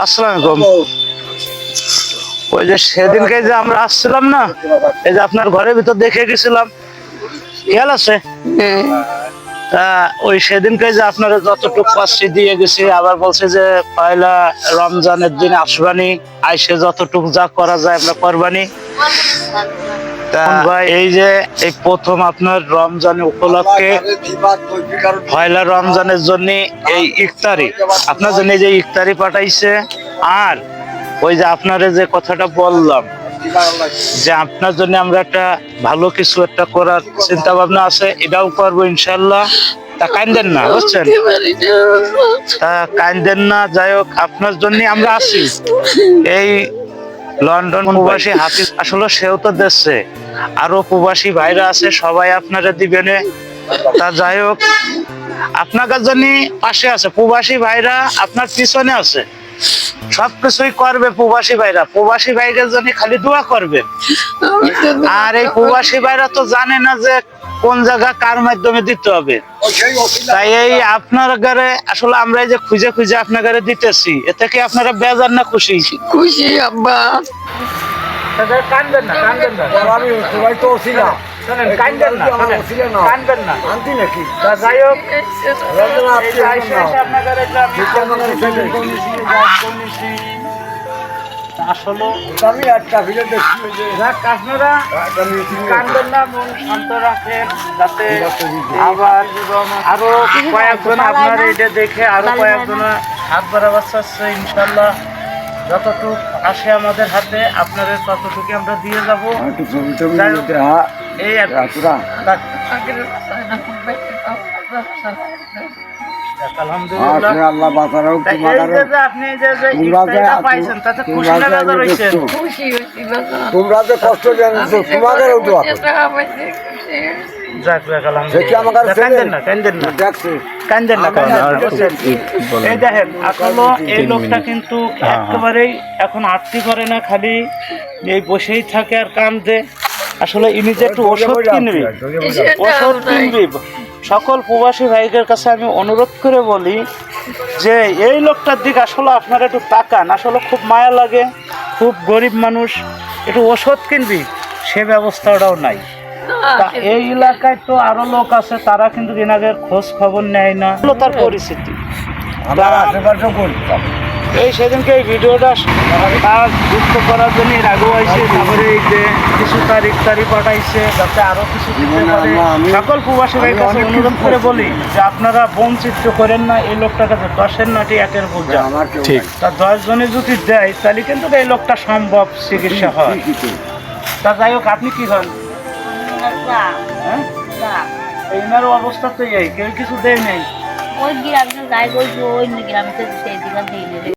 আসসালামু আলাইকুম। ওই যে সেদিনকে যে আমরা আসছিলাম না, এই যে আপনার ঘরের ভিতর দেখে গেছিলাম, খেয়াল আছে? তা ওই সেদিনকে যে আপনারা যতটুকু পাচ্ছি দিয়ে গেছি, আবার বলছে যে পয়লা রমজানের দিন আসবানি, আইসে যতটুকু যা করা যায় আমরা করবানি। তা ভাই এই যে এই প্রথম আপনার রমজান উপলক্ষে পয়লা রমজানের জন্য এই ইফতারি আপনার জন্য যে ইফতারি পাঠাইছে, আর ওই যে আপনারা যে কথাটা বললাম যে আপনার জন্য আমরা একটা ভালো কিছু একটা করার চিন্তা ভাবনা আছে, এটাও করবো ইনশাল্লাহ। তা কান্দেন না, বুঝছেন? তা কান্দেন না, যাই হোক আপনার জন্য আমরা আছি। এই লন্ডন প্রবাসী হাফিজ আসলে সেও তো দেশে, আরো প্রবাসী ভাইরা আছে, সবাই আপনারা দিবেন। তা যাই হোক আপনার জন্য পাশে আছে, প্রবাসী ভাইরা আপনার পিছনে আছে, সবকিছুই করবে প্রবাসী ভাইরা। প্রবাসী ভাইদের জন্য খালি দোয়া করবেন। আর এই প্রবাসী ভাইরা তো জানে না যে কোন জায়গা কার মাধ্যমে দিতে হবে, তাই এই আপনার ঘরে আসলে আমরা এই যে খুঁজে খুঁজে আপনার ঘরে দিতেছি, এতে কি আপনারা বেজার না খুশি? খুশি আব্বা। কানবেন না, কানবেন না, আমি সবাই তো ছিলাম শোনেন, কানবেন না, কানবেন না। আনতি নাকি তা যাই হোক আসলে আমি একটা ভিডিও দেখছি আপনারা কানবেন না, মন শান্ত রাখেন, যাতে আবার আরো কয়েকজন আপনার এটা দেখে আরো কয়েকজন হাত বাড়াবার চাচ্ছে। ইনশাল্লাহ যতটুকু আসে আমাদের হাতে আপনাদের ততটুকু আমরা দিয়ে যাবো। এই আর কি। তোমরা যে কষ্ট জানছো তোমাদের এই দেখেন আসলে এই লোকটা কিন্তু একেবারেই এখন আরতি করে না, খালি এই বসেই থাকে আর কান্দে। আসলে ইনি যে একটু ওষুধ কিনবি, ওষুধ কিনবি। সকল প্রবাসী ভাইদের কাছে আমি অনুরোধ করে বলি যে এই লোকটার দিকে আসলে আপনারা একটু তাকান, আসলে খুব মায়া লাগে, খুব গরিব মানুষ, একটু ওষুধ কিনবি সে ব্যবস্থাটাও নাই। তা এই এলাকায় তো আরো লোক আছে, তারা কিন্তু এনাদের খোঁজ খবর নেয় না, তার পরিস্থিতি। এই সেদিনকে এই ভিডিওটা তার যুক্ত করার জন্য এর আগেও আইসে, তারপরে এই যে কিছু তার ইফতারি পাঠাইছে, যাতে আরো কিছু দিতে পারে। সকল প্রবাসী ভাইয়ের কাছে অনুরোধ করে বলি যে আপনারা বঞ্চিত করেন না এই লোকটার কাছে। 10-এর নাটি 1-এর বোঝা, ঠিক। তা 10 জনে যদি দেয় তাহলে কিন্তু এই লোকটা সম্ভব চিকিৎসা হয়। তা যাই হোক আপনি কি হন? হ্যাঁ, এনারও অবস্থা তো এই, কেউ কিছু দেয় নেই। ওই গ্রামে যাই বলছি, ওই গ্রামে সেই দিকে